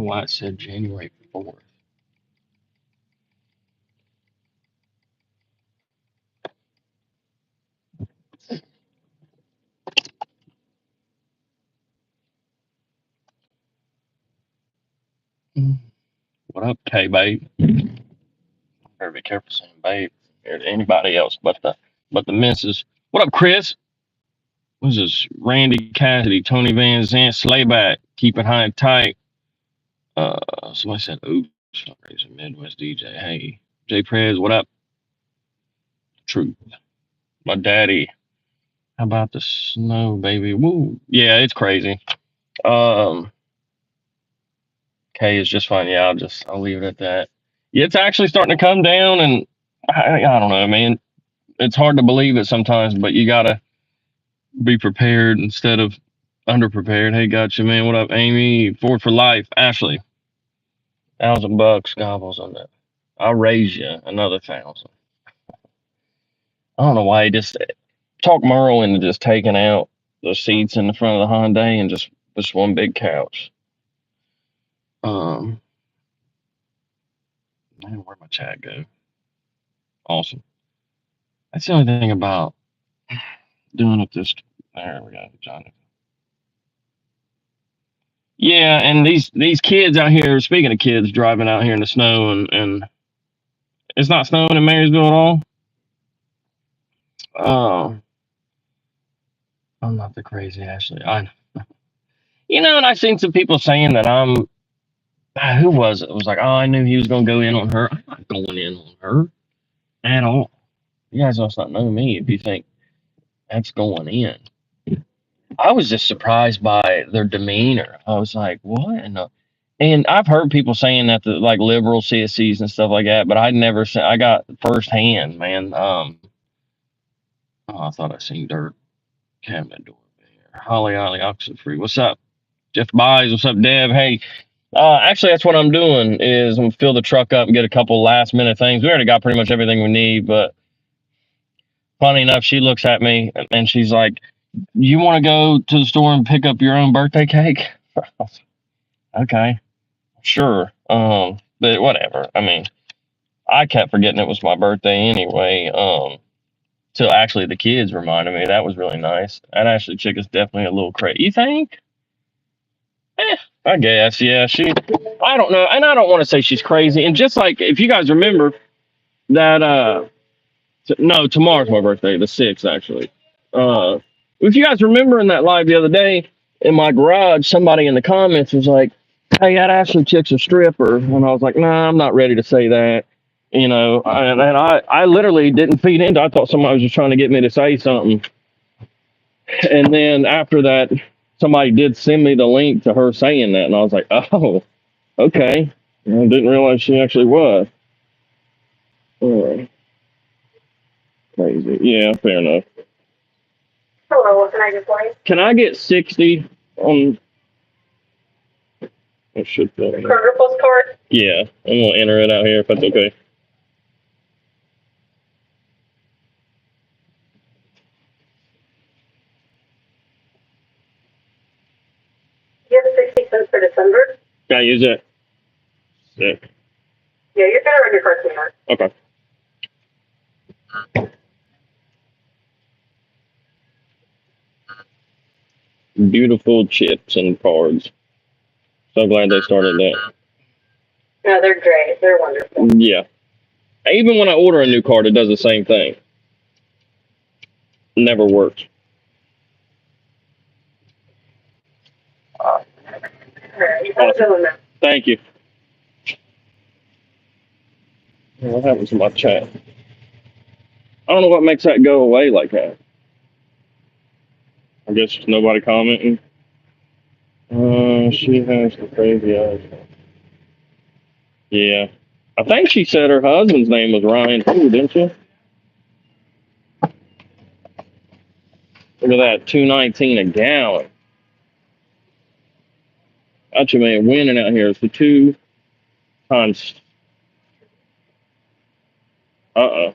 know why it said January 4th. What up, K babe? Better be careful saying babe or to anybody else but the missus. What up, Chris? What's this? Randy Cassidy, Tony Van Zant, Slayback, keep it high and tight. Somebody said, oops, he's a Midwest DJ. Hey, J Prez, what up? Truth. My daddy. How about the snow, baby? Woo. Yeah, it's crazy. K is just fine. Yeah, I'll leave it at that. Yeah, it's actually starting to come down, and I don't know, man. It's hard to believe it sometimes, but you gotta be prepared instead of underprepared. Hey, gotcha, man. What up, Amy? Ford for life. Ashley, $1,000 gobbles on that. I'll raise you another 1,000. I don't know why he just talk Merle into just taking out the seats in the front of the Hyundai and just one big couch. Man, where'd my chat go? Awesome. That's the only thing about doing it this. There we go, Johnny. Yeah, and these kids out here. Speaking of kids driving out here in the snow, and it's not snowing in Marysville at all. Oh, I'm not the crazy Ashley. And I've seen some people saying that I'm. Who was it? It was like, oh, I knew he was gonna go in on her. I'm not going in on her at all. You guys must not know me if you think that's going in. I was just surprised by their demeanor. I was like, what? And I've heard people saying that the like liberal CSCs and stuff like that, but I'd never seen. I got firsthand, man. I thought I seen dirt cabinet door there. Holly Oxford Free. What's up? Jeff Buys. What's up, Dev? Hey, actually, that's what I'm doing. Is I'm gonna fill the truck up and get a couple last minute things. We already got pretty much everything we need, but funny enough, she looks at me and she's like, "You want to go to the store and pick up your own birthday cake?" Okay, sure. But whatever. I mean, I kept forgetting it was my birthday anyway. Till actually the kids reminded me. That was really nice. That Ashley chick is definitely a little crazy. You think? I guess. Yeah. I don't know, and I don't want to say she's crazy. And just like if you guys remember that, no, tomorrow's my birthday, the 6th actually. If you guys remember in that live the other day in my garage, somebody in the comments was like, "Hey, that Ashley chick's a stripper," and I was like, "Nah, I'm not ready to say that." And I literally didn't feed into. I thought somebody was just trying to get me to say something. And then after that, somebody did send me the link to her saying that, and I was like, "Oh, okay." I didn't realize she actually was. Crazy. Yeah, fair enough. Hello, what can I do for you? Can I get 60 on? It should fit. Kroger postcard? Yeah, I'm gonna enter it out here if that's okay. You have 60 cents for December? Can I use it? Sick. Yeah, you're gonna run your card tomorrow. Okay. Beautiful chips and cards. So glad they started that. No, they're great. They're wonderful. Yeah. Even when I order a new card, it does the same thing. Never works. All right, have a good one, man. Thank you. What happens to my chat? I don't know what makes that go away like that. I guess there's nobody commenting. She has the crazy eyes. Yeah. I think she said her husband's name was Ryan too, didn't she? Look at that, $2.19 a gallon. Gotcha, man. Winning out here. So 2 times. I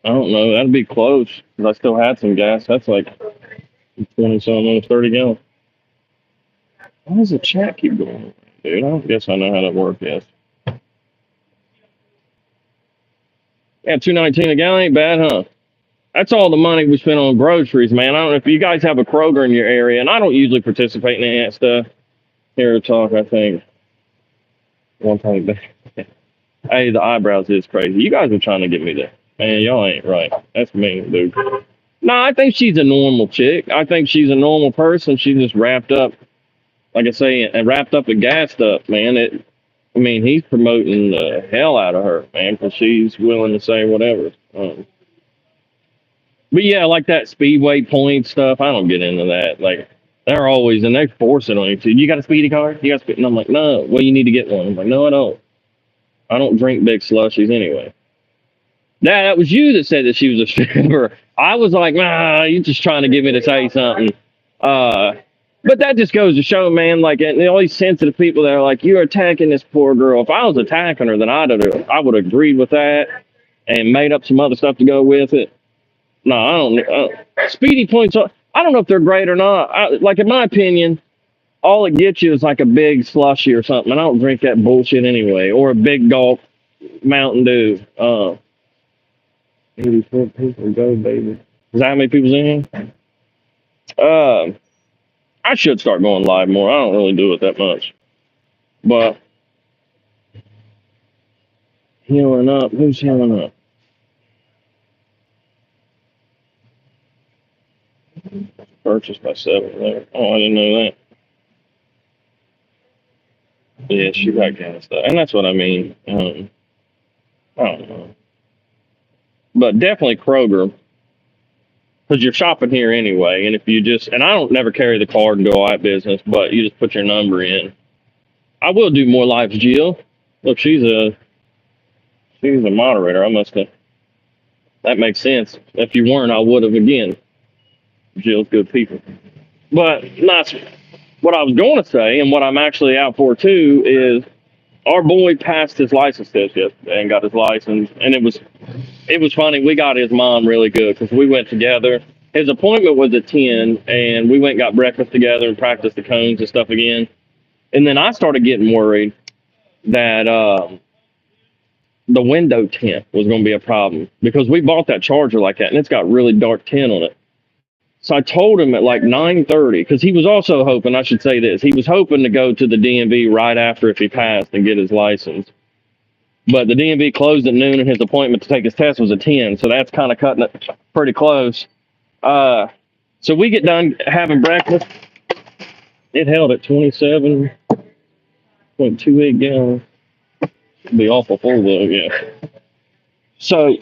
don't know. That'd be close. 'Cause I still had some gas. That's like 20 something, almost 30 gallons. Why does the chat keep going? Dude, I don't guess I know how that works. Yes. Yeah, 219 a gallon ain't bad, huh? That's all the money we spend on groceries, man. I don't know if you guys have a Kroger in your area, and I don't usually participate in any of that stuff. Here talk, I think. One time back. Hey, the eyebrows is crazy. You guys are trying to get me there. Man, y'all ain't right. That's mean, dude. No, I think she's a normal chick. I think she's a normal person. She's just wrapped up, like I say, and wrapped up and gassed up, man. I mean, he's promoting the hell out of her, man, because she's willing to say whatever. But yeah, like that speedway point stuff, I don't get into that. Like, they're always, and they force it on you. You got a speedy card? You got speed? And I'm like, no, well, you need to get one. I'm like, no, I don't. I don't drink big slushies anyway. That was you that said that she was a stripper. I was like, nah, you just trying to get me to say something. But that just goes to show, man, like, and all these sensitive people that are like, you're attacking this poor girl. If I was attacking her, then I would have agreed with that and made up some other stuff to go with it. No, I don't. Speedy points, I don't know if they're great or not. Like, in my opinion, all it gets you is like a big slushy or something. And I don't drink that bullshit anyway. Or a big gulp Mountain Dew. 84 people, go, baby. Is that how many people's in here? I should start going live more. I don't really do it that much. But healing up. Who's healing up? Purchased by 7-Eleven. Oh, I didn't know that. Yeah, she got kind of stuff. And that's what I mean. I don't know. But definitely Kroger. Because you're shopping here anyway. And if you just, and I don't never carry the card and go out business, but you just put your number in. I will do more lives, Jill. Look, she's a moderator. I must have. That makes sense. If you weren't, I would have again. Jill's good people. But that's what I was going to say, and what I'm actually out for too is our boy passed his license test yesterday and got his license, and it was funny. We got his mom really good because we went together. His appointment was at 10, and we went and got breakfast together and practiced the cones and stuff again. And then I started getting worried that the window tint was going to be a problem because we bought that Charger like that, and it's got really dark tint on it. So I told him at like 9:30, because he was also hoping, I should say this, he was hoping to go to the DMV right after if he passed and get his license. But the DMV closed at noon and his appointment to take his test was at 10. So that's kind of cutting it pretty close. So we get done having breakfast. It held at 27.28 gallons. It'd be awful full though, yeah. So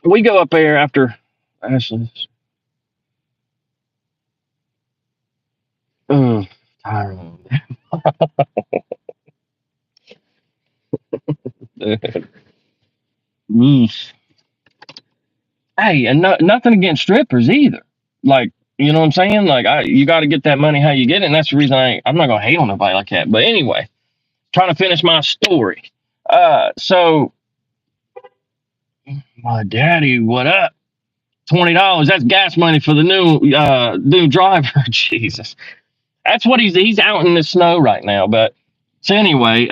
we go up there after Ashley's. Tyrone. Hey, and nothing against strippers either. Like, you know what I'm saying? Like, you got to get that money how you get it, and that's the reason I'm not gonna hate on nobody like that. But anyway, trying to finish my story. So my daddy, what up? $20. That's gas money for the new driver. Jesus, that's what he's out in the snow right now. But so anyway,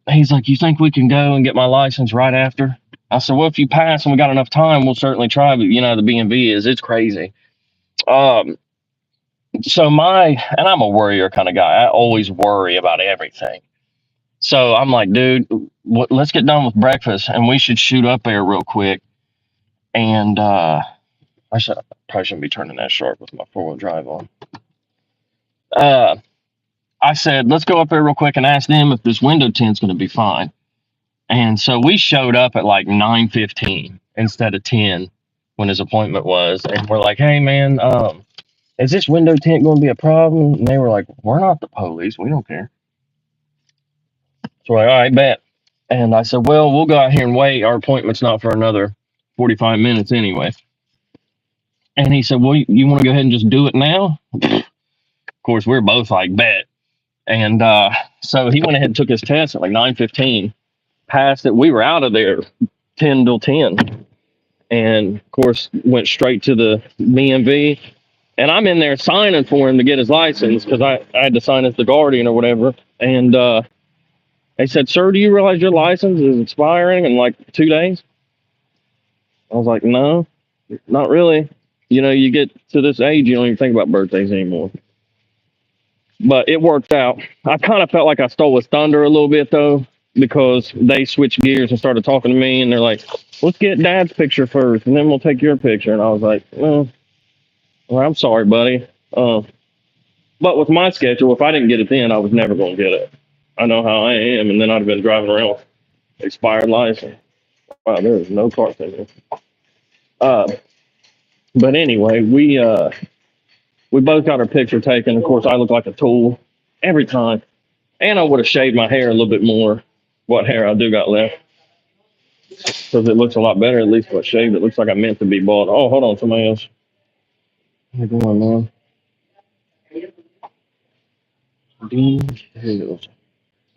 he's like, you think we can go and get my license right after? I said, well, if you pass and we got enough time, we'll certainly try. But you know, the BMV it's crazy. So and I'm a worrier kind of guy. I always worry about everything. So I'm like, dude, let's get done with breakfast and we should shoot up there real quick. And I probably shouldn't be turning that sharp with my 4-wheel drive on. I said, let's go up there real quick and ask them if this window tint's going to be fine. And so we showed up at like 9:15 instead of 10 when his appointment was. And we're like, hey, man, is this window tint going to be a problem? And they were like, we're not the police. We don't care. So we're like, all right, bet. And I said, well, we'll go out here and wait. Our appointment's not for another 45 minutes anyway. And he said, well, you want to go ahead and just do it now? Of course, we're both like, bet. And so he went ahead and took his test at like 9:15, passed it. We were out of there 10 till 10. And of course, went straight to the BMV. And I'm in there signing for him to get his license because I had to sign as the guardian or whatever. And they said, "Sir, do you realize your license is expiring in like 2 days?" I was like, "No, not really. You know, you get to this age, you don't even think about birthdays anymore." But it worked out. I kind of felt like I stole his thunder a little bit though, because they switched gears and started talking to me, and they're like, "Let's get Dad's picture first, and then we'll take your picture." And I was like, well, I'm sorry, buddy. But with my schedule, if I didn't get it then, I was never going to get it. I know how I am, and then I'd have been driving around with expired license. Wow, there is no car in here. Uh, but anyway, we both got our picture taken. Of course, I look like a tool every time, and I would have shaved my hair a little bit more. What hair I do got left, because it looks a lot better. At least if I shaved, it looks like I meant to be bald. Oh, hold on, somebody else. How you going, man? Dean Hills.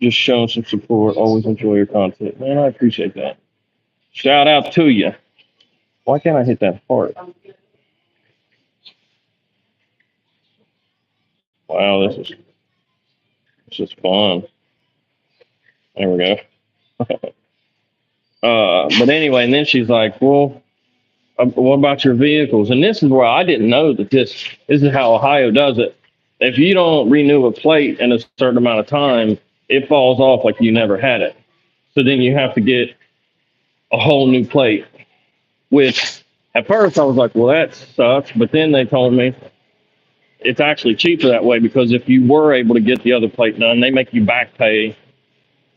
Just showing some support. Always enjoy your content, man. I appreciate that. Shout out to you. Why can't I hit that heart? Wow, this is fun. There we go. But anyway, and then she's like, "Well, what about your vehicles?" And this is where I didn't know that this is how Ohio does it. If you don't renew a plate in a certain amount of time, it falls off like you never had it. So then you have to get a whole new plate. Which at first I was like, "Well, that sucks." But then they told me it's actually cheaper that way, because if you were able to get the other plate done, they make you back pay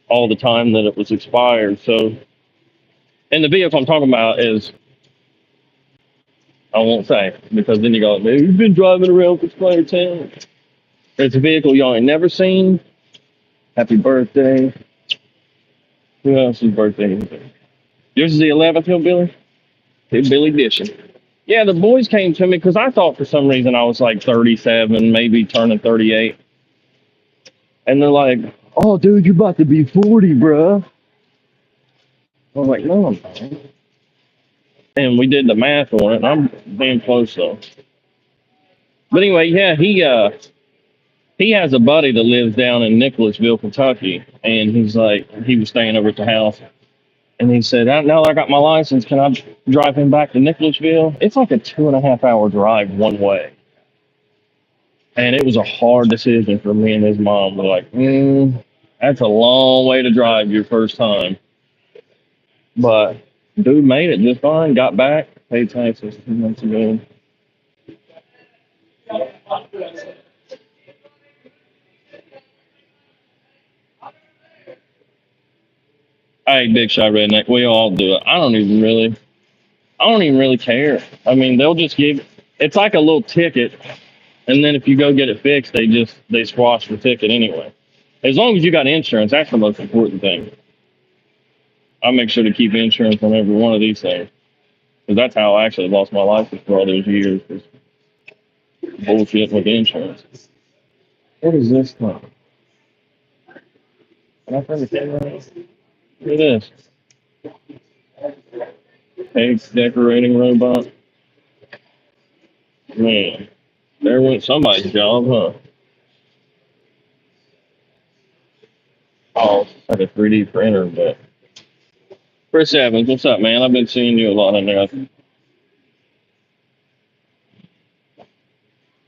all the time that it was expired. So, and the vehicle I'm talking about is, I won't say, because then you go, "Man, you've been driving around for Squire Town." It's a vehicle y'all ain't never seen. Happy birthday. Who else's birthday is it? Yours is the 11th, Hillbilly? Hillbilly Dishing. Yeah, the boys came to me because I thought for some reason I was like 37, maybe turning 38. And they're like, "Oh, dude, you're about to be 40, bruh." I was like, "No, I'm not." And we did the math on it, and I'm damn close though. But anyway, yeah, he has a buddy that lives down in Nicholasville, Kentucky, and he's like, he was staying over at the house, and he said, "Now that I got my license, can I drive him back to Nicholasville?" It's like a 2.5 hour drive one way, and it was a hard decision for me and his mom. We're like, that's a long way to drive your first time, but dude made it just fine. Got back, paid taxes 2 months ago. Hey, big shot redneck, we all do it. I don't even really care. I mean, they'll just give. It's like a little ticket, and then if you go get it fixed, they squash the ticket anyway. As long as you got insurance, that's the most important thing. I make sure to keep insurance on every one of these things, because that's how I actually lost my license for all those years. Was bullshit with insurance. What is this thing? Can I turn the camera on? Look at this. Eggs decorating robot. Man, there went somebody's job, huh? Oh, like a 3D printer, but Chris Evans, what's up, man? I've been seeing you a lot in there.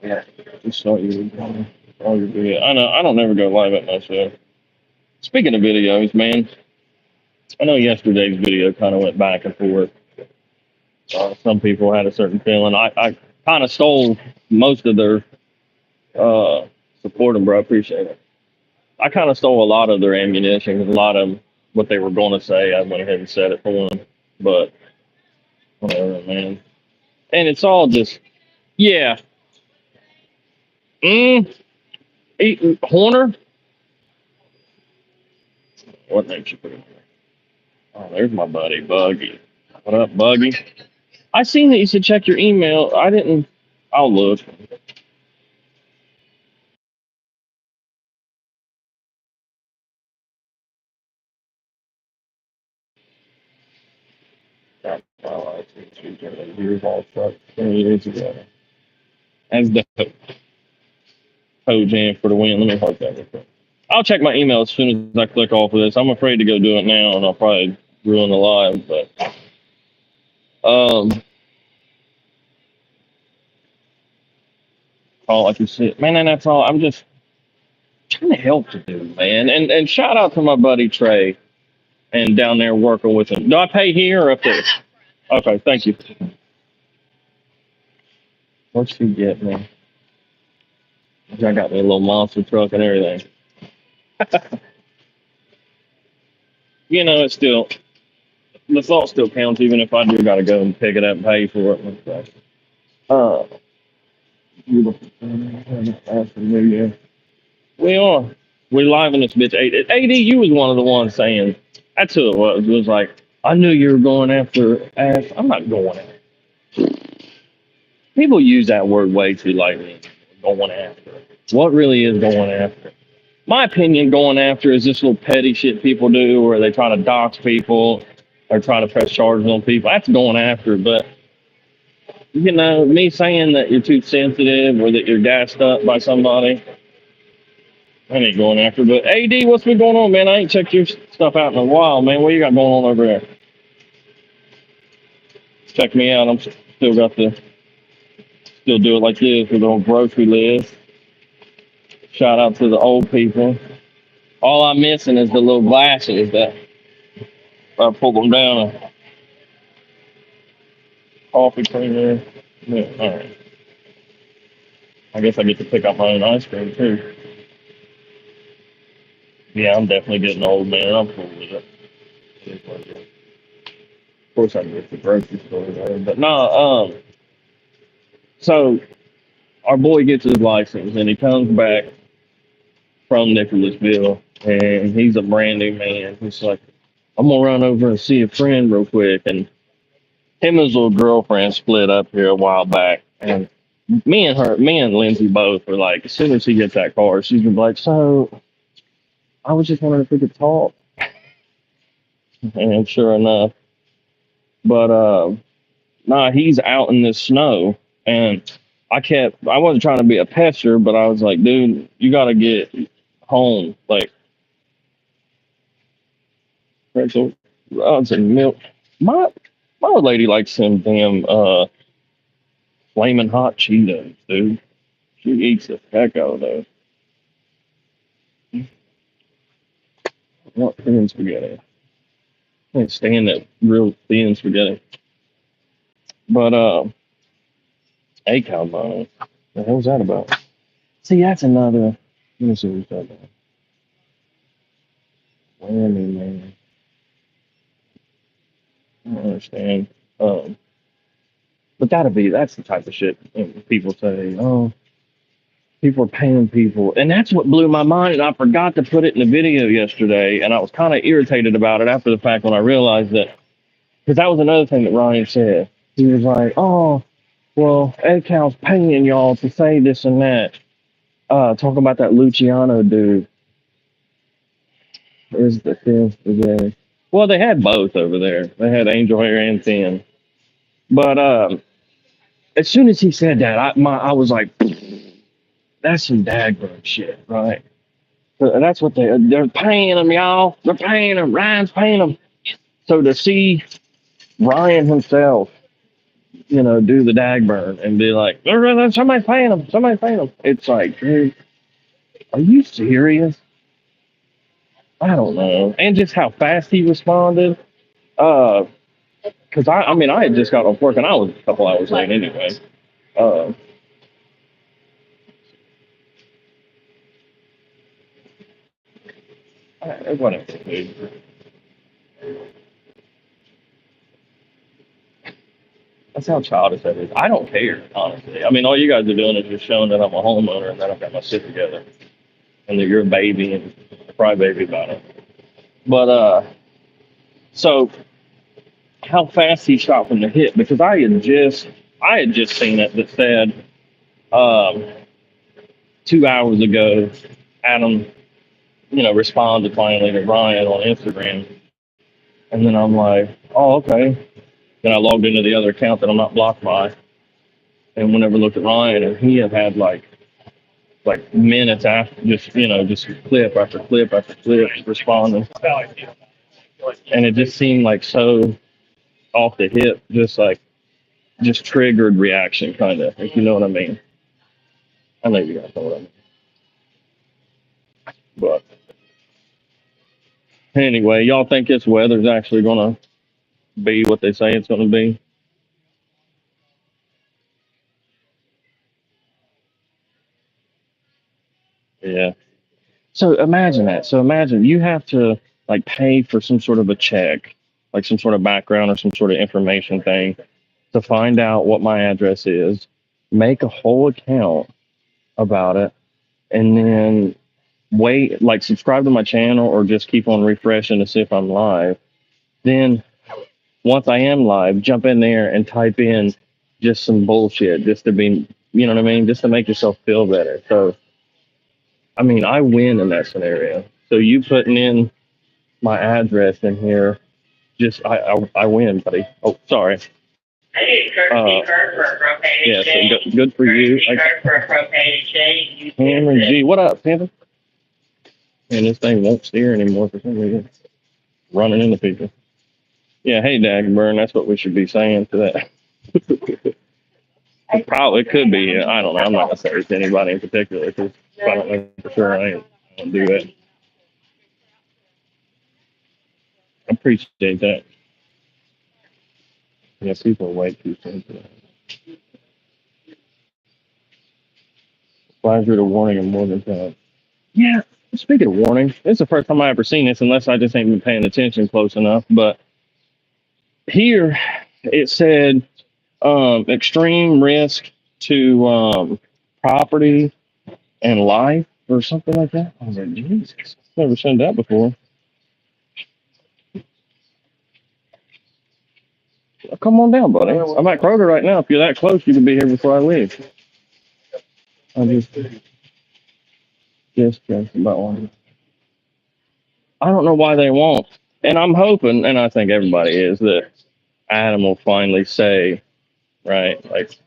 Yeah, just saw you all your video. I know I don't never go live at myself. Speaking of videos, man, I know yesterday's video kind of went back and forth. Some people had a certain feeling. I kind of stole most of their support, them, bro. I appreciate it. I kind of stole a lot of their ammunition, 'cause a lot of what they were going to say, I went ahead and said it for them. But whatever, man. And it's all just, yeah. Mm, Horner? What name should put in there? Oh, there's my buddy, Buggy. What up, Buggy? I seen that you said check your email. I didn't. I'll look. Got my license. Years all truck 20 years ago. as the Poj in for the win. Let me hold that real quick. I'll check my email as soon as I click off of this. I'm afraid to go do it now, and I'll probably ruin the live. But all I can see, man, and that's all. I'm just trying to help the dude, man. And shout out to my buddy Trey and down there working with him. Do I pay here or up there? Okay, thank you. What's she get, man? I got me a little monster truck and everything. You know, it's still the thought still counts, even if I do got to go and pick it up and pay for it. Uh, beautiful. Yeah. We are. We live in this bitch. AD, you was one of the ones saying that's who it was. It was like, I knew you were going after ass. I'm not going after. People use that word way too lightly. Going after. What really is going after? My opinion, going after is this little petty shit people do where they try to dox people or try to press charges on people. That's going after. But, you know, me saying that you're too sensitive or that you're gassed up by somebody, I ain't going after. But, AD, what's been going on, man? I ain't checked your stuff out in a while, man. What you got going on over there? Check me out. I'm still got the, still do it like this with the old grocery list. Shout out to the old people. All I'm missing is the little glasses that I pull them down. A coffee creamer. Yeah, all right. I guess I get to pick up my own ice cream too. Yeah, I'm definitely getting old, man. I'm cool with it. Of course, I can get to the grocery store, man. But no, so our boy gets his license and he comes back from Nicholasville and he's a brand new man. He's like, I'm gonna run over and see a friend real quick. And him and his little girlfriend split up here a while back. And me and Lindsay both were like, as soon as he gets that car, she's gonna be like, so I was just wondering if we could talk. And sure enough, but nah, he's out in the snow, and I wasn't trying to be a pester, but I was like, dude, you gotta get home, like pretzel rods and milk. My old lady likes some damn flaming hot Cheetos, dude. She eats the heck out of those. Not thin spaghetti. I can't stand that real thin spaghetti. But a cowbone. The hell's that about? See, that's another. Let me see what that about. Whammy, man. I don't understand. But that's the type of shit people say. Oh, people are paying people, and that's what blew my mind. And I forgot to put it in the video yesterday, and I was kind of irritated about it after the fact when I realized that, because that was another thing that Ryan said. He was like, "Oh, well, EdCal's paying y'all to say this and that." Talking about that Luciano dude. Is the thin spaghetti? Well, they had both over there. They had angel hair and thin. But as soon as he said that, I was like, that's some dagbro shit, right? That's what they're paying them, y'all. They're paying them. Ryan's paying them. So to see Ryan himself, you know, do the dag burn and be like, somebody's paying them. Somebody's paying them. It's like, dude, are you serious? I don't know. And just how fast he responded. Because I mean, I had just got off work and I was a couple hours late anyway. Uh, Whatever, dude. That's how childish that is. I don't care, honestly. I mean, all you guys are doing is just showing that I'm a homeowner and that I've got my shit together and that you're a baby and a crybaby about it. But, so how fast he shot from the hip, because I had just seen it that said, um, 2 hours ago, Adam, you know, responded finally to Ryan on Instagram. And then I'm like, oh, okay. Then I logged into the other account that I'm not blocked by. and whenever looked at Ryan, and he had like minutes after, just just clip after clip after clip responding, and it just seemed like so off the hip, just triggered reaction, kind of, if you know what I mean. I know you guys know what I mean. But anyway, y'all think this weather's actually gonna be what they say it's gonna be? Yeah. So imagine that. So imagine you have to like pay for some sort of a check, like some sort of background or some sort of information thing to find out what my address is, make a whole account about it, and then wait, like subscribe to my channel or just keep on refreshing to see if I'm live. Then once I am live, jump in there and type in just some bullshit just to be, you know what I mean? Just to make yourself feel better. So, I mean, I win in that scenario. So you putting in my address in here, just I win, buddy. Oh, sorry. I need a courtesy card for a propane Yeah, so exchange. good for you. Courtesy card for a propane exchange. Hammer G, what up, Panther? And this thing won't steer anymore for some reason. Running into people. Yeah, hey, Dagburn, that's what we should be saying to that. Probably could be. I don't know. I'm not gonna say it's anybody in particular because I don't know for sure. I don't do that. I appreciate that. Yeah, people are way too sensitive. Flags you to warning and more than that. Yeah. Speaking of warning, it's the first time I ever seen this, unless I just ain't been paying attention close enough. But here it said extreme risk to property and life or something like that. I was like, Jesus, never seen that before. Well, come on down, buddy. I'm at Kroger right now. If you're that close, you can be here before I leave. I just about one. I don't know why they won't, and I'm hoping, and I think everybody is, that Adam will finally say, right, like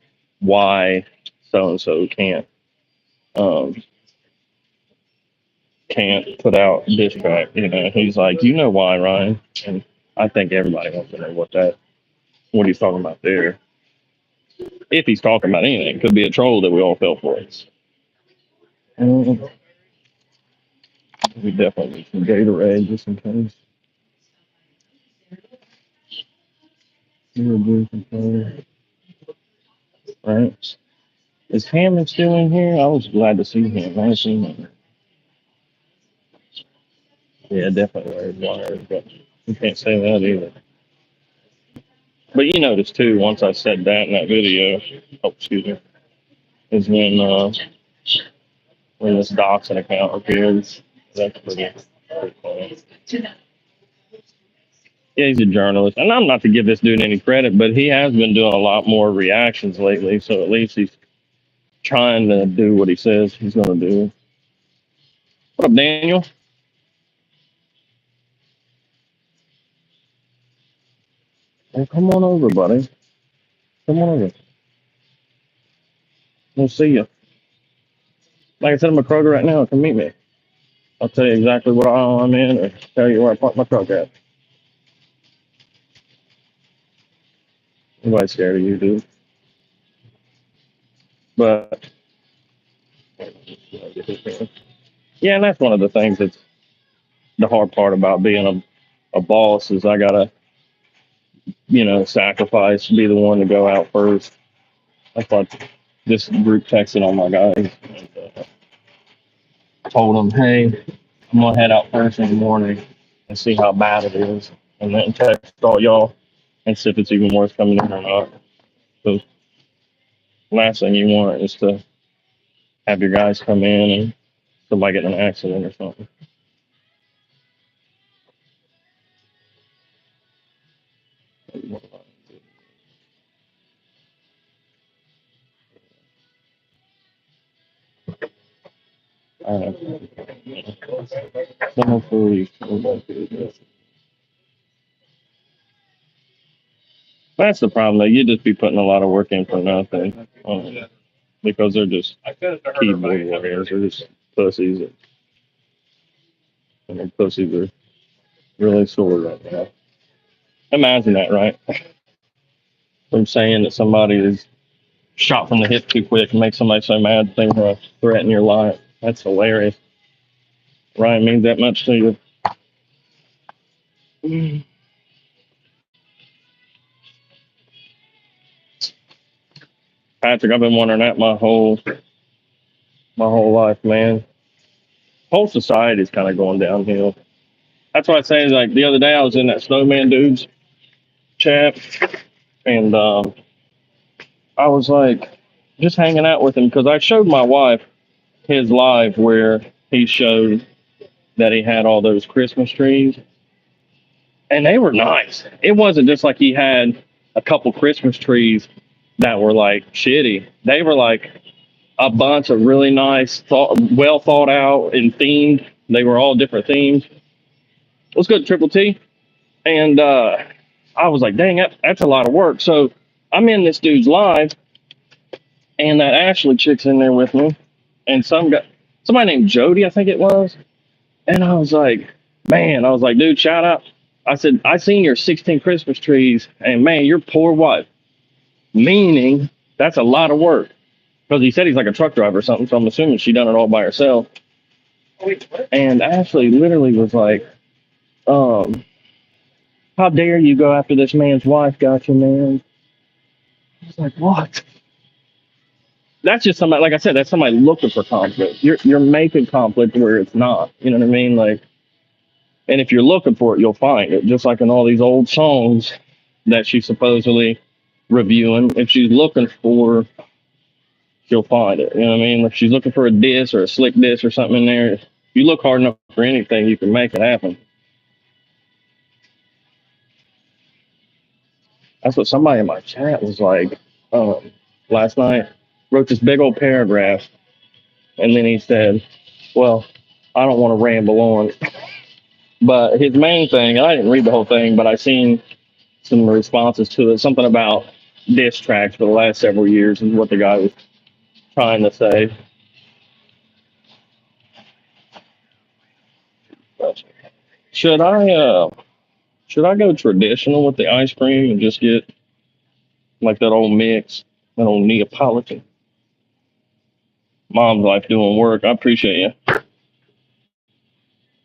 why so and so um can't put out this track. He's like, you know why, Ryan? And I think everybody wants to know what he's talking about there. If he's talking about anything, could be a troll that we all fell for. Um, we definitely need some Gatorade just in case. Right? Is Hammond still in here? I was glad to see him. I haven't seen him. Yeah, definitely wears wires, but you can't say that either. But you notice too, once I said that in that video, oh excuse me, is when this Doxon account appears. That's pretty funny. Yeah, he's a journalist, and I'm not to give this dude any credit, but he has been doing a lot more reactions lately. So at least he's trying to do what he says he's going to do. What up, Daniel? Well, come on over, buddy. Come on over. We'll see you. Like I said, I'm at Kroger right now. Come meet me. I'll tell you exactly what aisle I'm in, or tell you where I parked my truck at. Nobody's scared of you, dude. But yeah, and that's one of the things that's the hard part about being a boss is I gotta, sacrifice, be the one to go out first. That's why this group texted all my guys and told them, hey, I'm gonna head out first in the morning and see how bad it is, and then text all y'all and see if it's even worth coming in or not. So last thing you want is to have your guys come in and somebody get in an accident or something. So hopefully, That's the problem, though. You just be putting a lot of work in for nothing. Because they're just keyboard warriors. They're just pussies. And the pussies are really sore right now. Imagine that, right? From saying that somebody is shot from the hip too quick and make somebody so mad that they want to threaten your life. That's hilarious. Ryan means that much to you. Patrick, I've been wondering that my whole life, man. Whole society's kind of going downhill. That's why I say, like the other day, I was in that Snowman Dudes chat, and I was like just hanging out with him because I showed my wife his live where he showed that he had all those Christmas trees, and they were nice. It wasn't just like he had a couple Christmas trees that were like shitty. They were like a bunch of really nice, well thought out and themed. They were all different themes. Let's go to Triple T. And I was like, dang, that's a lot of work. So I'm in this dude's live, and that Ashley chick's in there with me, and somebody named Jody, I think it was. And I was like, man, I was like, dude, shout out. I said, I seen your 16 Christmas trees, and man, your poor wife. Meaning, that's a lot of work. Because he said he's like a truck driver or something, so I'm assuming she done it all by herself. And Ashley literally was like, how dare you go after this man's wife got you, man? I was like, what? That's just somebody, like I said, that's somebody looking for conflict. You're making conflict where it's not. You know what I mean? Like, and if you're looking for it, you'll find it. Just like in all these old songs that she's supposedly reviewing. If she's looking for, she'll find it. You know what I mean? If she's looking for a diss or a slick diss or something in there, if you look hard enough for anything, you can make it happen. That's what somebody in my chat was like last night. Wrote this big old paragraph, and then he said, well, I don't want to ramble on. But his main thing, and I didn't read the whole thing, but I seen some responses to it. Something about diss tracks for the last several years is what the guy was trying to say. But should I go traditional with the ice cream and just get like that old mix, that old Neapolitan? Mom's life doing work. I appreciate you.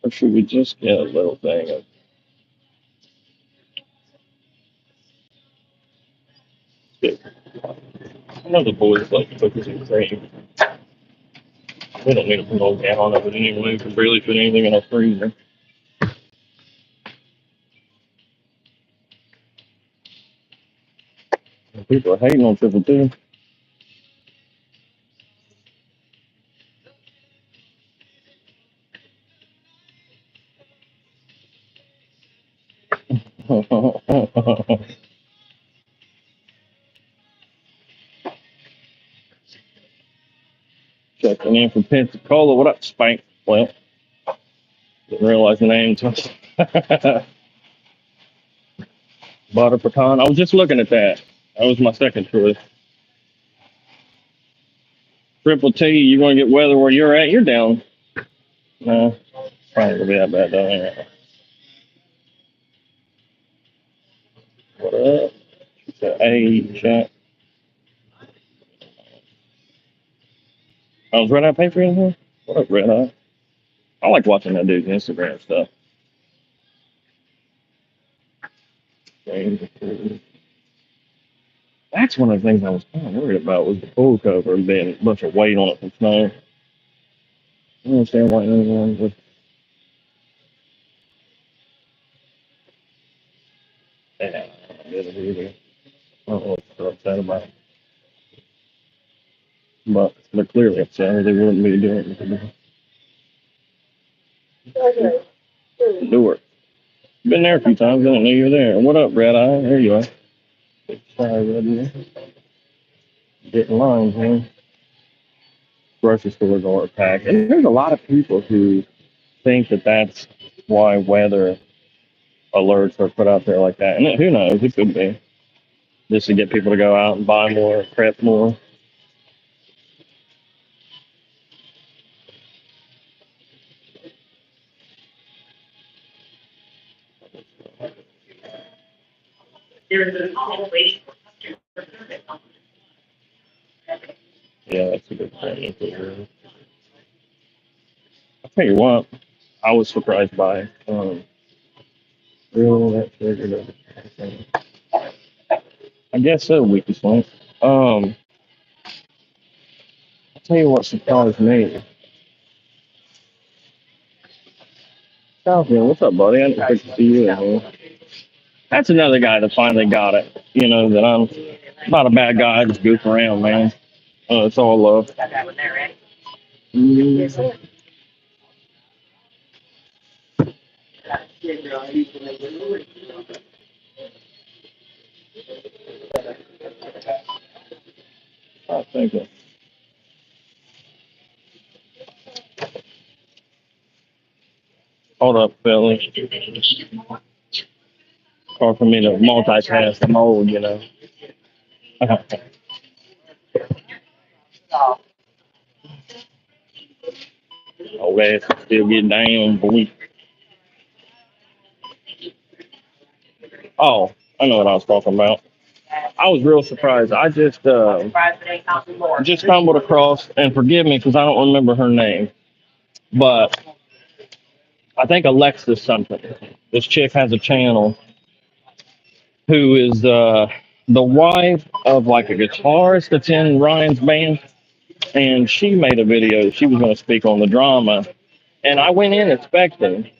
Or should we just get a little thing of it? I know the boys like cookies and cream. We don't need to put a whole gallon of it anyway. We can barely put anything in our freezer. People are hating on Triple T. Checking in from Pensacola. What up, Spank? Well, didn't realize the name. Butter pecan. I was just looking at that. That was my second choice. Triple T, you're going to get weather where you're at. You're down. No, probably gonna be that bad down here. What up? Hey, chat. I was Red Eye pay for anything? What up, Red Eye? I like watching that dude's Instagram stuff. That's one of the things I was kind of worried about was the pool cover being a bunch of weight on it from snow. I don't understand why anyone would. Yeah, I didn't either. I don't know what they're upset about. But they're clearly upset or they wouldn't be doing it. Newark. Been there a few times. I didn't know you were there. What up, Red Eye? There you are. Sorry, Red Eye. Getting lines, man. Grocery stores are packed. And there's a lot of people who think that that's why weather alerts are put out there like that. And who knows? It could be. just to get people to go out and buy more, prep more. Yeah, that's a good thing. I'll tell you what, I was surprised by. Real that triggered everything. I guess so, weakest link. I'll tell you what surprised me. Southfield, what's up, buddy? I didn't expect to see you in here. That's another guy that finally got it. You know, that I'm not a bad guy, I just goof around, man. It's all love. Mm, I think it. Hold up, Philly. Hard for me to multitask the mode, you know. Oh, man, still getting down, boy. Oh, I know what I was talking about. I was real surprised. I just stumbled across, and forgive me because I don't remember her name, but I think Alexis something. This chick has a channel who is the wife of like a guitarist that's in Ryan's band, and she made a video. She was going to speak on the drama, and I went in expecting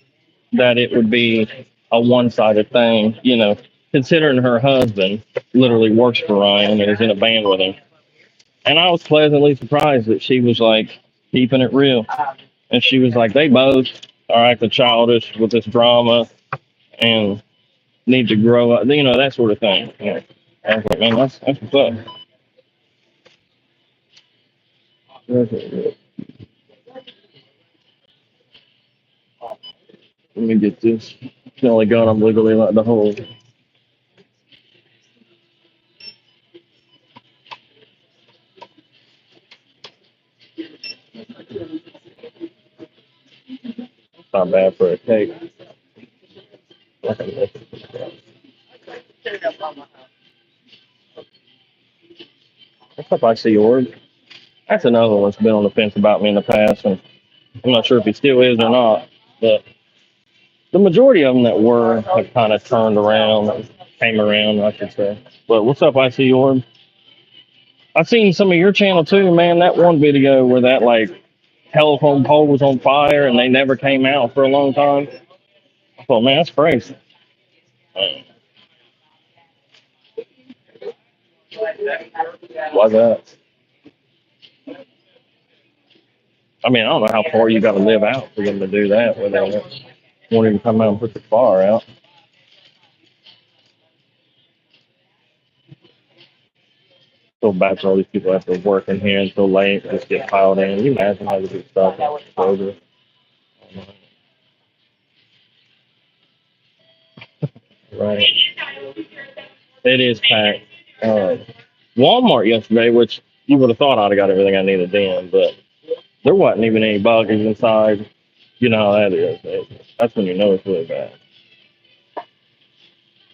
that it would be a one-sided thing, you know, considering her husband literally works for Ryan and is in a band with him. And I was pleasantly surprised that she was like keeping it real. And she was like, they both are acting childish with this drama and need to grow up, you know, that sort of thing. Yeah. I was like, man, that's what's up. Let me get this. It's the only gun I'm legally allowed to hold. Not bad for a cake. What's up, I see Org? That's another one that's been on the fence about me in the past, and I'm not sure if he still is or not. But the majority of them that were have kind of turned around, came around, I should say. But what's up, I see Org? I've seen some of your channel too, man. That one video where that like telephone pole was on fire and they never came out for a long time. I thought, man, that's crazy. Why that? I mean, I don't know how far you got to live out for them to do that, where they won't even come out and put the fire out. Feel bad for all these people have to work in here until late, just get piled in. Can you imagine how to do stuff over? Right. It is packed. Walmart yesterday, which you would have thought I'd have got everything I needed then, but there wasn't even any buggies inside. You know how that is. That's when you know it's really bad.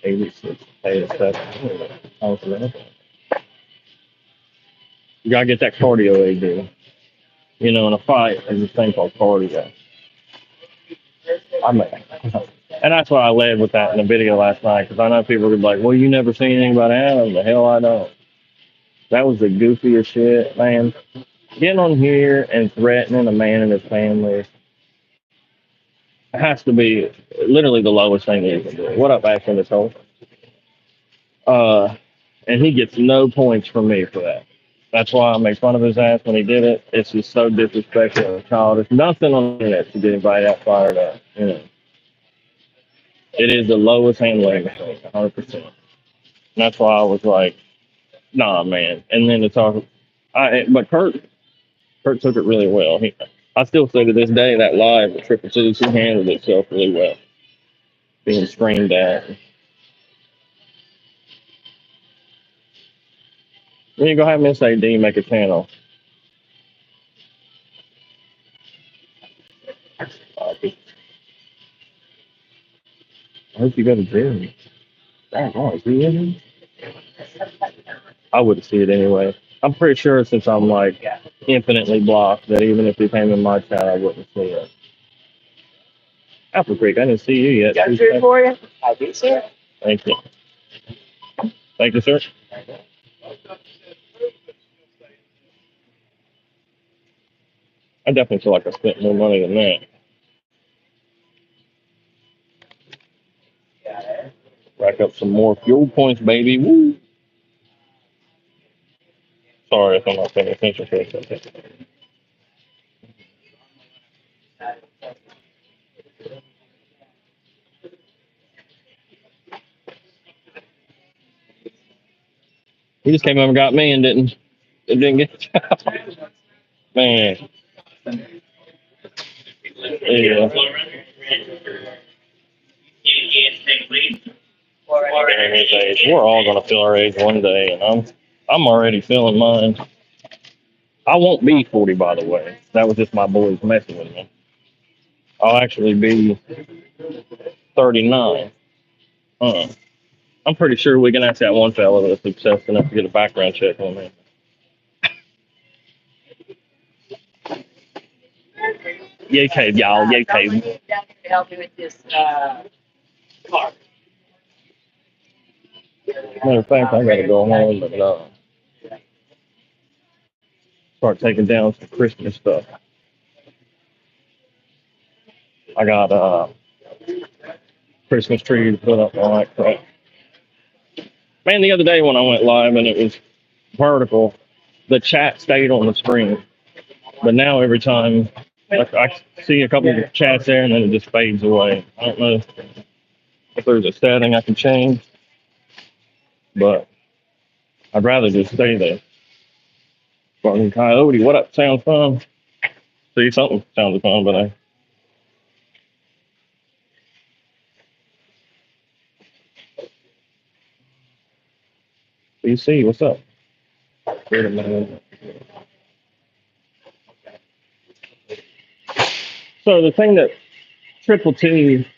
86, 87. You gotta get that cardio AD. You know, in a fight, there's this thing called cardio. I mean, and that's why I led with that in the video last night, because I know people would be like, well, you never seen anything about Adam. The hell I don't. That was the goofiest shit, man. Getting on here and threatening a man and his family has to be literally the lowest thing you can do. What up, Ashton, this whole? And he gets no points from me for that. That's why I make fun of his ass when he did it. It's just so disrespectful and childish. Nothing on the internet to get anybody that fired up. You know, it is the lowest handling thing, 100%. And that's why I was like, nah, man. And then to talk, but Kurt took it really well. I still say to this day that live with Triple C's, he handled itself really well, being screamed at. When you go have Miss AD make a channel. I hope you go to gym. Dang, oh, is he in here? I wouldn't see it anyway. I'm pretty sure since I'm like infinitely blocked that even if he came in my chat, I wouldn't see it. Apple Creek, I didn't see you yet. Got food for you? I do, sir. Thank you. Thank you, sir. I definitely feel like I spent more money than that. Rack up some more fuel points, baby. Woo! Sorry if I'm not paying attention for a second. He just came over and got me and didn't get the job. Man. Yeah. During his age. We're all gonna feel our age one day, and I'm already feeling mine. I won't be 40, by the way. That was just my boys messing with me. I'll actually be 39. I'm pretty sure we can ask that one fella that's obsessed enough to get a background check on me. Yay cave, y'all. Yay cave. Down here to help me with this car. Matter of fact, I gotta go home and start taking down some Christmas stuff. I got Christmas tree to put up and all that crap. Man, the other day when I went live and it was vertical, the chat stayed on the screen. But now every time I see a couple of chats there and then it just fades away. I don't know if there's a setting I can change, but I'd rather just stay there. Fucking Coyote, what up? Sounds fun. See, something sounded fun, but I. BC, what's up? Wait a minute. So the thing that Triple T,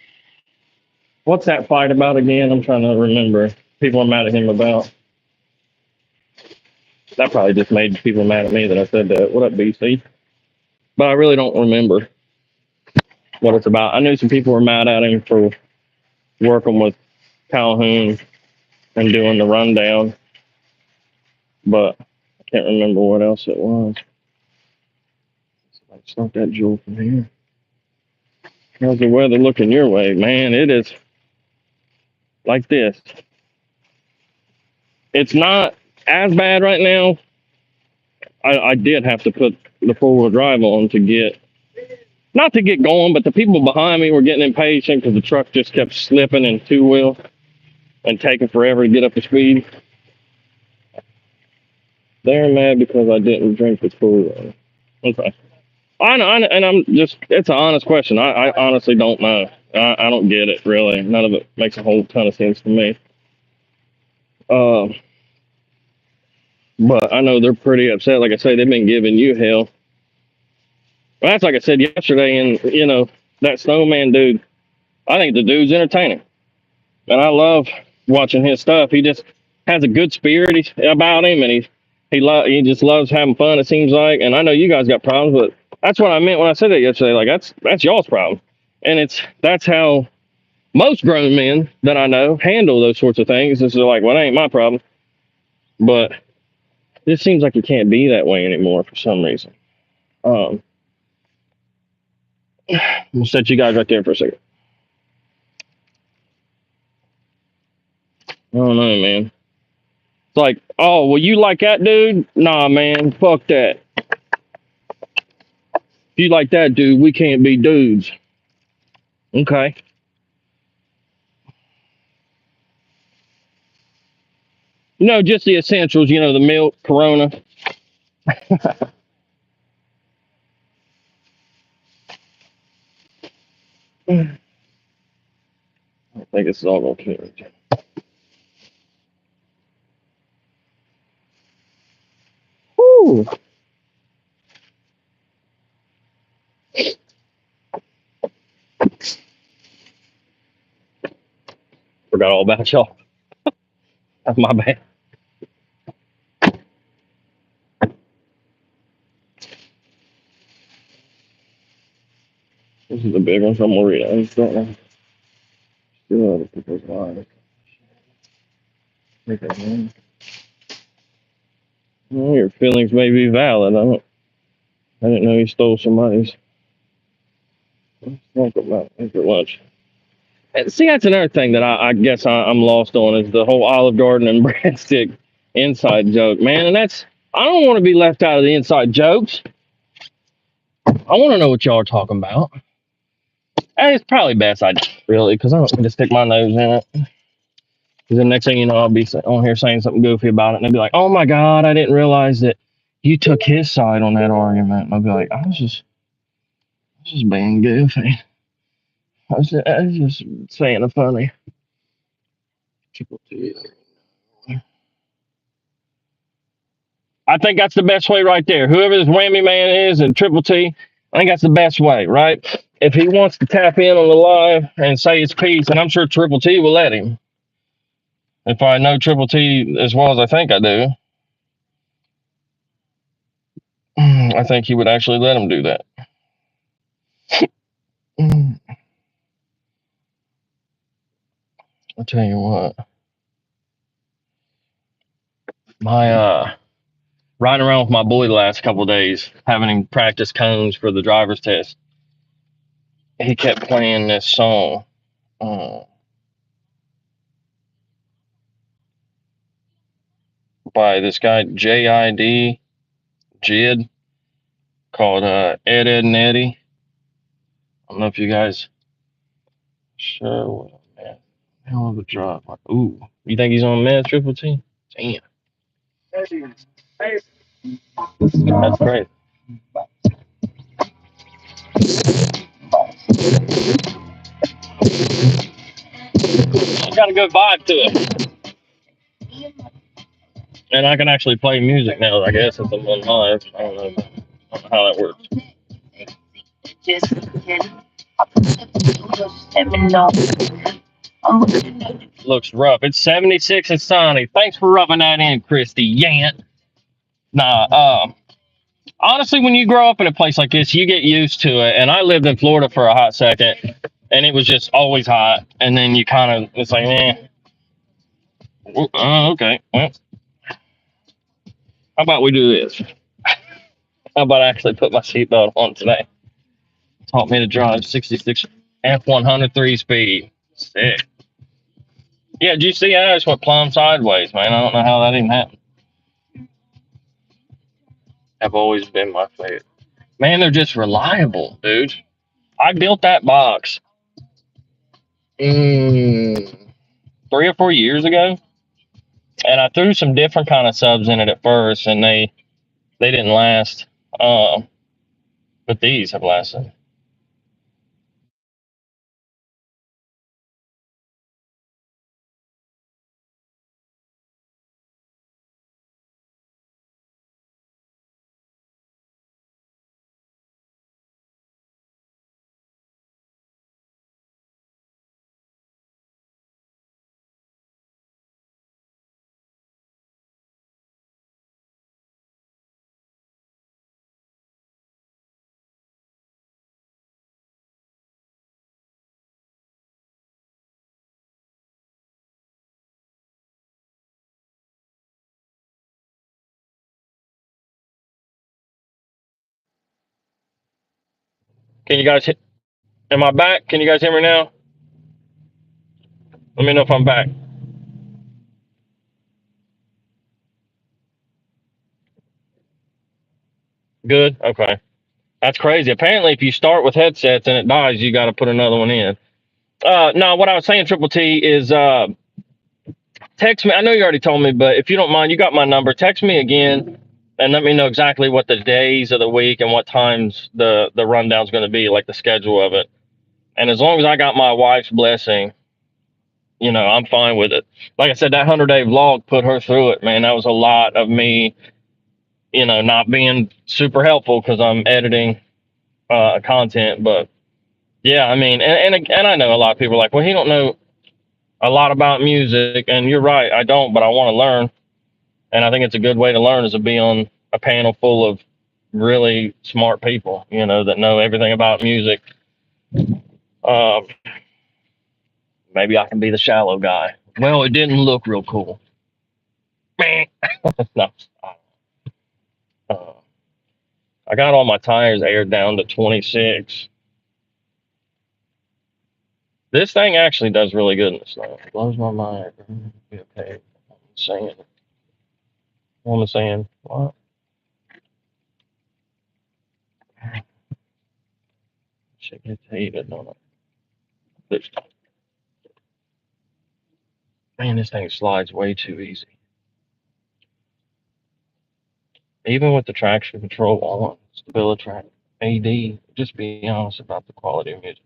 what's that fight about again? I'm trying to remember. People are mad at him about. That probably just made people mad at me that I said that. What up, BC? But I really don't remember what it's about. I knew some people were mad at him for working with Calhoun and doing the rundown, but I can't remember what else it was. It's not that jewel from here. How's the weather looking your way? Man, it is like this. It's not as bad right now. I did have to put the four-wheel drive on to get, not to get going, but the people behind me were getting impatient because the truck just kept slipping in two-wheel and taking forever to get up to speed. They're mad because I didn't drink the food. Okay. I know, and I'm just, it's an honest question. I honestly don't know. I don't get it, really. None of it makes a whole ton of sense to me. But I know they're pretty upset. Like I say, they've been giving you hell. Well, that's like I said yesterday, and, you know, that snowman dude, I think the dude's entertaining. And I love watching his stuff. He just has a good spirit about him, and he just loves having fun, it seems like. And I know you guys got problems, but that's what I meant when I said that yesterday. Like, that's y'all's problem. And that's how most grown men that I know handle those sorts of things. It's like, well, that ain't my problem. But it seems like it can't be that way anymore for some reason. We'll set you guys right there for a second. I don't know, man. It's like, oh, well, you like that dude? Nah, man, fuck that. If you like that dude, we can't be dudes. Okay. You know, just the essentials, you know, the milk, Corona. I think this is all going to clear. Woo! Forgot all about y'all. That's my bad. This is the big one, so I'm gonna read it. I just don't know. Still other people's lives. Well, your feelings may be valid. I didn't know you stole somebody's. Let's talk about it for lunch. And see, that's another thing that I guess I'm lost on is the whole Olive Garden and breadstick inside joke, man. And that's I don't want to be left out of the inside jokes. I want to know what y'all are talking about. And it's probably best I don't, really, because I don't need to stick my nose in it. Because the next thing you know, I'll be on here saying something goofy about it, and they'll be like, "Oh my God, I didn't realize that you took his side on that argument." And I'll be like, I was just being goofy. I was just saying a funny. Triple T. I think that's the best way right there. Whoever this whammy man is and Triple T, I think that's the best way, right? If he wants to tap in on the live and say his piece, and I'm sure Triple T will let him. If I know Triple T as well as I think I do, I think he would actually let him do that. I'll tell you what. My riding around with my boy the last couple of days, having him practice cones for the driver's test. He kept playing this song. By this guy JID Jid called Ed, Ed and Eddie. I don't know if you guys sure, man. Hell of a drop. Ooh, you think he's on meth, Triple T? Damn. That's great. She's got a good vibe to it. And I can actually play music now, I guess, if I'm on live. I don't know how that works. Looks rough. It's 76 and sunny. Thanks for rubbing that in, Christy Yant. Nah, honestly, when you grow up in a place like this, you get used to it. And I lived in Florida for a hot second, and it was just always hot. And then you kind of, it's like, okay. Well, how about we do this? How about I actually put my seatbelt on today? Taught me to drive 66 F100 3-speed. Sick. Yeah, did you see that? I just went plumb sideways, man. I don't know how that even happened. Have always been my favorite. Man, they're just reliable, dude. I built that box 3 or 4 years ago, and I threw some different kind of subs in it at first, and they didn't last. But these have lasted. Can you guys hit? Am I back? Can you guys hear me now? Let me know if I'm back. Good? Okay. That's crazy. Apparently, if you start with headsets and it dies, you got to put another one in. No, what I was saying, Triple T, is text me. I know you already told me, but if you don't mind, you got my number. Text me again and let me know exactly what the days of the week and what times the rundown's going to be, like the schedule of it. And as long as I got my wife's blessing, you know, I'm fine with it. Like I said, that 100-day vlog put her through it, man. That was a lot of me not being super helpful because I'm editing content. But yeah, I mean, and I know a lot of people are like, well, he don't know a lot about music, and you're right, I don't, but I want to learn, and I think it's a good way to learn is to be on a panel full of really smart people, that know everything about music. Um, maybe I can be the shallow guy. Well, it didn't look real cool. No. Uh, I got all my tires aired down to 26. This thing actually does really good in the snow. It blows my mind. Be okay. I'm saying. What am I saying? What? Shit gets heated on it. Man, this thing slides way too easy. Even with the traction control on, StabiliTrak, AD, just be honest about the quality of music.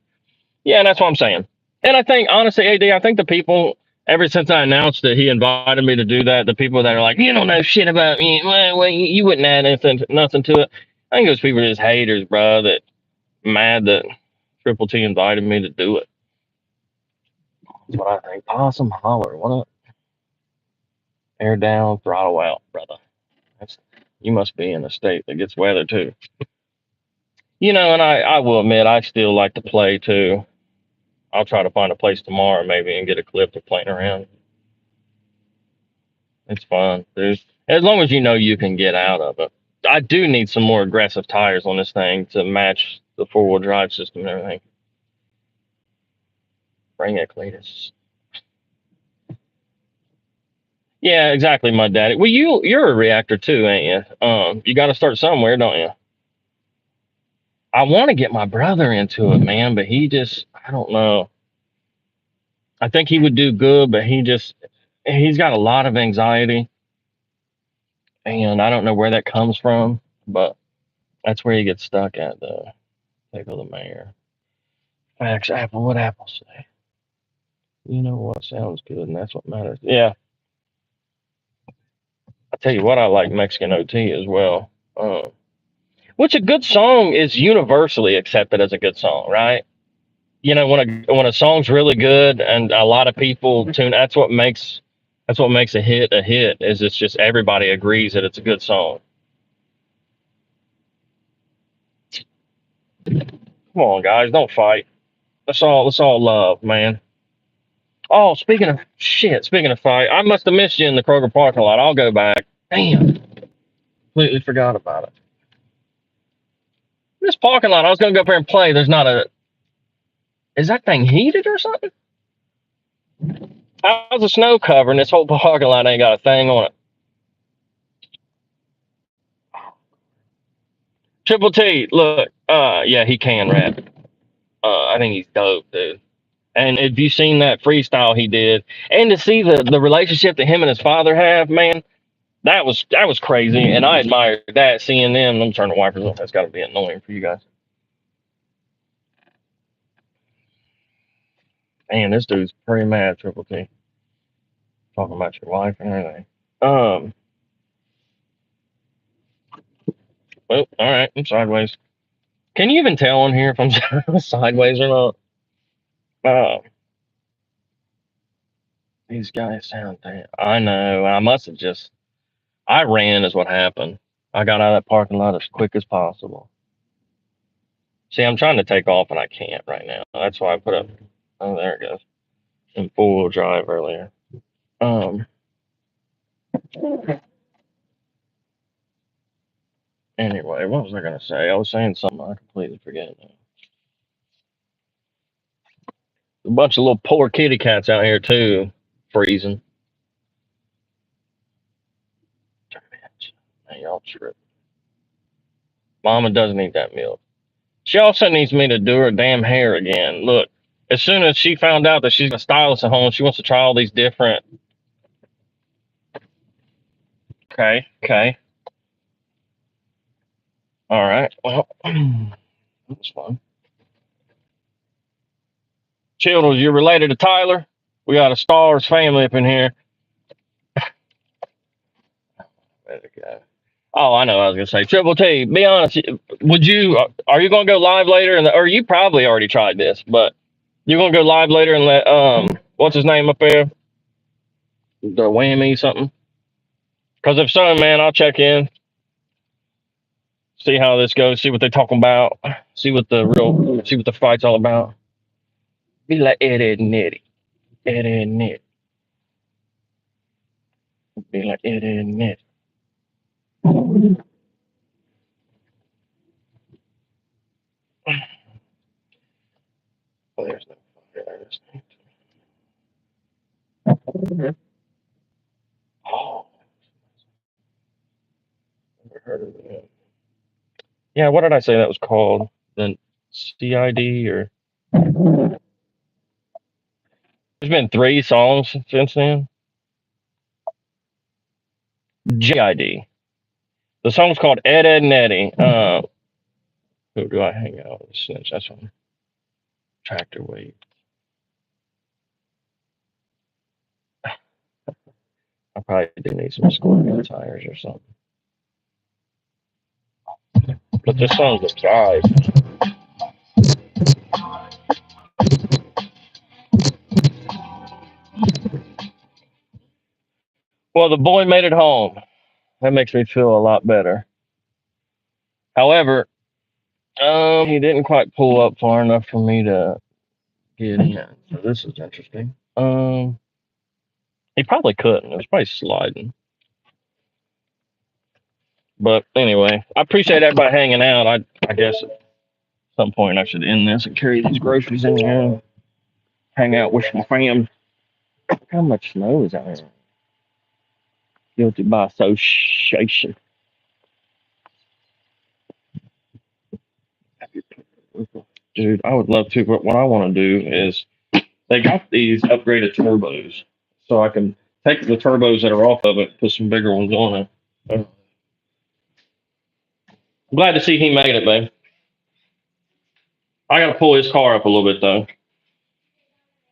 Yeah, and that's what I'm saying. And I think, honestly, AD, I think the people, ever since I announced that he invited me to do that, the people that are like, you don't know shit about me, well, you wouldn't add nothing to it. I think those people are just haters, bro, that mad that Triple T invited me to do it. That's what I think. Possum holler, what up? Air down, throttle out, brother. You must be in a state that gets weather too. And I will admit, I still like to play too. I'll try to find a place tomorrow maybe and get a clip of playing around. It's fun. As long as you can get out of it. I do need some more aggressive tires on this thing to match the 4-wheel drive system and everything. Bring it, Cletus. Yeah, exactly, my daddy. Well, you're a reactor too, ain't you? You got to start somewhere, don't you? I want to get my brother into it, man, but I don't know. I think he would do good, but he's got a lot of anxiety, and I don't know where that comes from, but that's where he gets stuck at. Take of the mayor. Facts, Apple. What Apple say? You know what sounds good, and that's what matters. Yeah, I tell you what, I like Mexican OT as well. Which a good song is universally accepted as a good song, right? When a song's really good and a lot of people tune, that's what makes a hit a hit. Is it's just everybody agrees that it's a good song. Come on, guys, don't fight. Let's all love, man. Oh, speaking of fight, I must have missed you in the Kroger parking lot. I'll go back. Damn, completely forgot about it. This parking lot, I was gonna go up there and play. There's not a. Is that thing heated or something? How's the snow covering? This whole parking lot ain't got a thing on it. Triple T, look, yeah, he can rap. I think he's dope, dude. And if you seen that freestyle he did, and to see the relationship that him and his father have, man, that was crazy, and I admired that. Seeing them, let me turn the wipers off. That's got to be annoying for you guys. Man, this dude's pretty mad, Triple T. Talking about your wife and everything. Well, all right, I'm sideways. Can you even tell on here if I'm sideways or not? These guys sound damn. I know. I must have I ran, is what happened. I got out of that parking lot as quick as possible. See, I'm trying to take off and I can't right now. That's why I put up. Oh, there it goes. In 4-wheel drive earlier. Anyway, what was I gonna say? I was saying something I completely forget now. A bunch of little poor kitty cats out here too, freezing. Man, y'all trip. Mama doesn't eat that milk. She also needs me to do her damn hair again. Look, as soon as she found out that she's a stylist at home, she wants to try all these different. Okay. All right. Well, that's fun. Children, you're related to Tyler? We got a Stars family up in here. There we go. Oh, I know. I was gonna say Triple T. Be honest. Would you? Are you gonna go live later? Or you probably already tried this, but you're gonna go live later and let what's his name up there? The whammy something. Because if so, man, I'll check in, see how this goes, see what they're talking about, see what the fight's all about. Be like Eddie and Nitty, Eddie and Nitty. Be like Eddie and Nitty. Oh, there's no fire. Oh, never heard of that. Yeah, what did I say that was called? The CID or there's been 3 songs since then. JID. The song's called Ed Ed and Eddie. Who do I hang out with? Snitch. That's on Tractor Weight. I probably do need some Scorpion tires or something. But this song's a vibe. Well, the boy made it home. That makes me feel a lot better. However, he didn't quite pull up far enough for me to get in. So this is interesting. He probably couldn't. It was probably sliding. But anyway, I appreciate everybody hanging out. I guess at some point I should end this and carry these groceries in here and hang out with my fam. How much snow is out here? Guilty by association. Dude, I would love to, but what I want to do is they got these upgraded turbos, so I can take the turbos that are off of it, put some bigger ones on it. I'm glad to see he made it, babe. I gotta pull his car up a little bit though.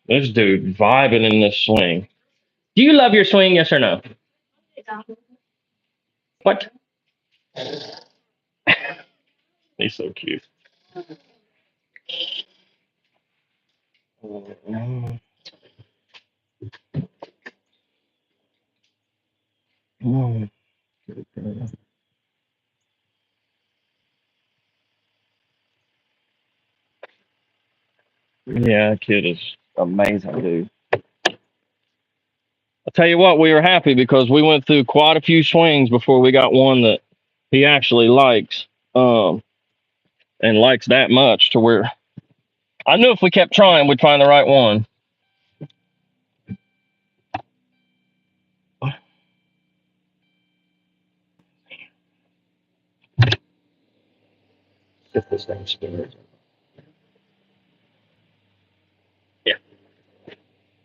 This dude vibing in this swing. Do you love your swing? Yes or no? What? He's so cute. Yeah, that kid is amazing, dude. I'll tell you what, we were happy because we went through quite a few swings before we got one that he actually likes, and likes that much to where I knew if we kept trying, we'd find the right one. If this thing spins. Yeah.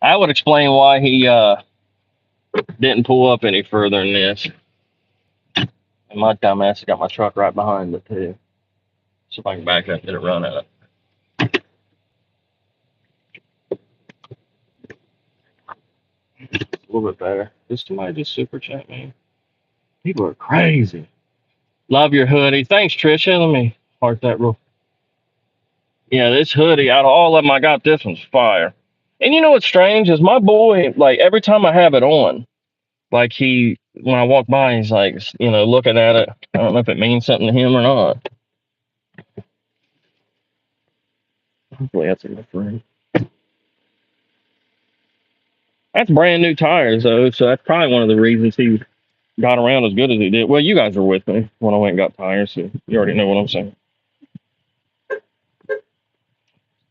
I would explain why he didn't pull up any further than this. And my dumbass got my truck right behind it too. See if I can back up and get a run at it. A little bit better. Did somebody just super chat me? People are crazy. Love your hoodie. Thanks, Trisha. Let me heart that real. Yeah, this hoodie, out of all of them, I got this one's fire. And you know what's strange is my boy, like every time I have it on, like when I walk by, he's like, looking at it. I don't know if it means something to him or not. Hopefully that's enough for him. That's brand new tires though, so that's probably one of the reasons he got around as good as he did. Well, you guys were with me when I went and got tires, so you already know what I'm saying.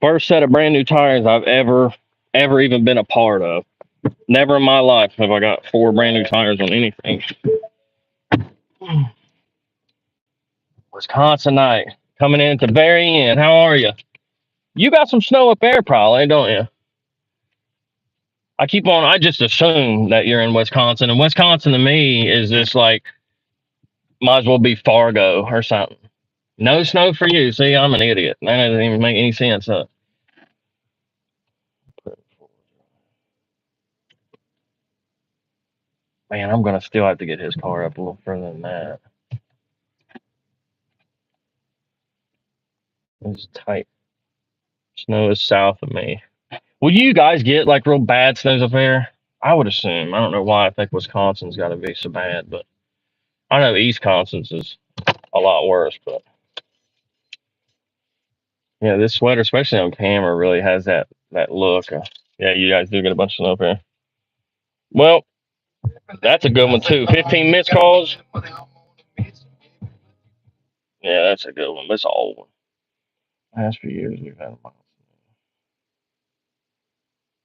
First set of brand new tires I've ever even been a part of. Never in my life have I got 4 brand new tires on anything. Wisconsinite coming in at the very end. How are you? You got some snow up there, probably, don't you? I just assume that you're in Wisconsin, and Wisconsin to me is just like, might as well be Fargo or something. No snow for you. See, I'm an idiot. That doesn't even make any sense. Man, I'm gonna still have to get his car up a little further than that. It's tight. Snow is south of me. Will you guys get like real bad snows up there? I would assume. I don't know why I think Wisconsin's got to be so bad, but I know East Wisconsin's is a lot worse. But yeah, this sweater, especially on camera, really has that look. Yeah, you guys do get a bunch of snow up here. Well, that's a good one too. 15 missed calls. Yeah, that's a good one. That's an old one. Last few years we've had a lot.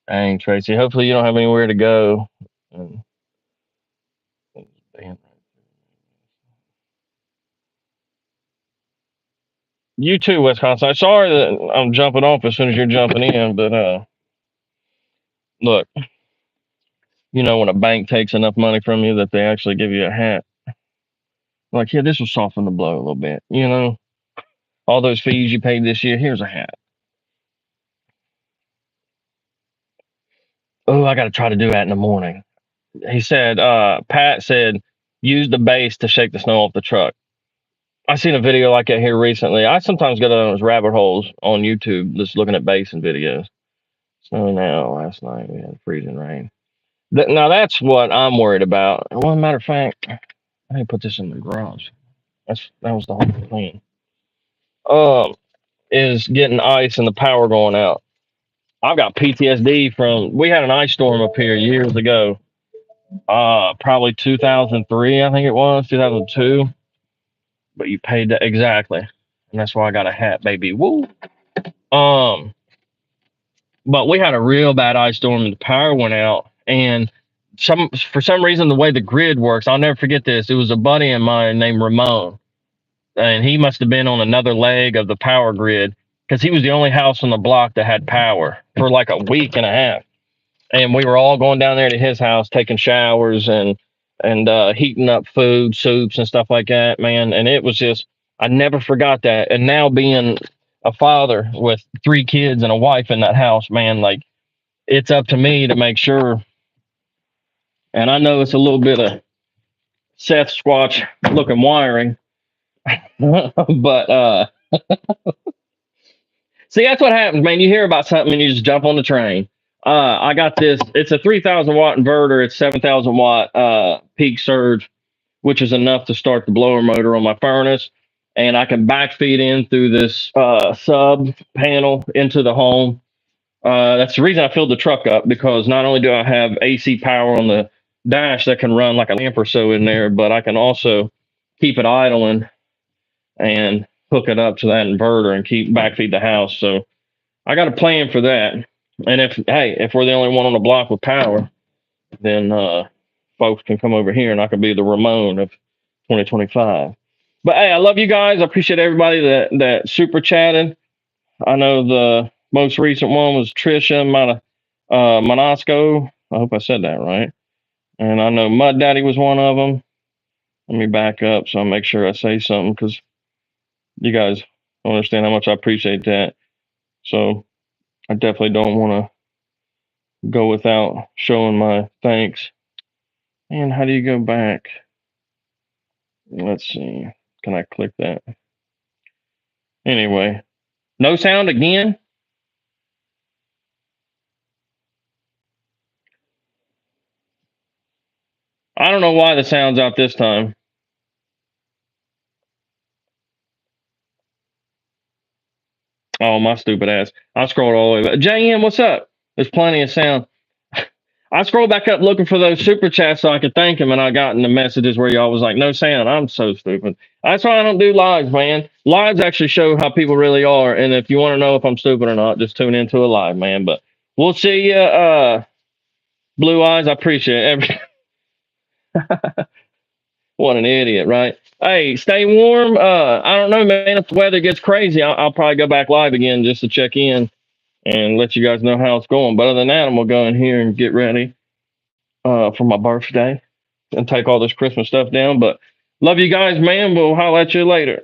Dang, Tracy. Hopefully you don't have anywhere to go. And, you too, Wisconsin. Sorry that I'm jumping off as soon as you're jumping in, but look, you know when a bank takes enough money from you that they actually give you a hat. Like, yeah, this will soften the blow a little bit. You know, all those fees you paid this year, here's a hat. Oh, I got to try to do that in the morning. He said, Pat said, use the base to shake the snow off the truck. I seen a video like that here recently. I sometimes go down those rabbit holes on YouTube just looking at basin videos. Snow now, last night we had freezing rain. Now that's what I'm worried about. Well, matter of fact, I need to put this in the garage. That was the whole plan. Is getting ice and the power going out. I've got PTSD from we had an ice storm up here years ago. Probably 2003, I think it was 2002. But you paid that exactly, and that's why I got a hat, baby. Woo. But we had a real bad ice storm and the power went out. And for some reason, the way the grid works, I'll never forget this. It was a buddy of mine named Ramon, and he must have been on another leg of the power grid because he was the only house on the block that had power for like a week and a half. And we were all going down there to his house, taking showers and heating up food, soups and stuff like that, man. And it was just, I never forgot that. And now being a father with 3 kids and a wife in that house, man, like it's up to me to make sure. And I know it's a little bit of Seth Squatch looking wiring, but see, that's what happens, man. You hear about something and you just jump on the train. I got this. It's a 3,000 watt inverter. It's 7,000 watt peak surge, which is enough to start the blower motor on my furnace. And I can backfeed in through this sub panel into the home. That's the reason I filled the truck up, because not only do I have AC power on the dash that can run like a lamp or so in there, but I can also keep it idling and hook it up to that inverter and keep backfeed the house. So I got a plan for that. And if we're the only one on the block with power, then folks can come over here and I can be the Ramon of 2025. But hey, I love you guys. I appreciate everybody that super chatted. I know the most recent one was Trisha Monasco. I hope I said that right. And I know Mud Daddy was one of them. Let me back up so I make sure I say something, because you guys understand how much I appreciate that. So I definitely don't want to go without showing my thanks. And how do you go back? Let's see. Can I click that? Anyway, no sound again. I don't know why the sound's out this time. Oh, my stupid ass. I scrolled all the way back. JM, what's up? There's plenty of sound. I scrolled back up looking for those super chats so I could thank him, and I got in the messages where y'all was like, no sound. I'm so stupid. That's why I don't do lives, man. Lives actually show how people really are, and if you want to know if I'm stupid or not, just tune into a live, man. But we'll see you, Blue Eyes. I appreciate it. What an idiot, right? Hey, stay warm. I don't know, man. If the weather gets crazy, I'll probably go back live again just to check in and let you guys know how it's going. But other than that, I'm gonna go in here and get ready for my birthday and take all this Christmas stuff down. But love you guys, man. We'll holler at you later.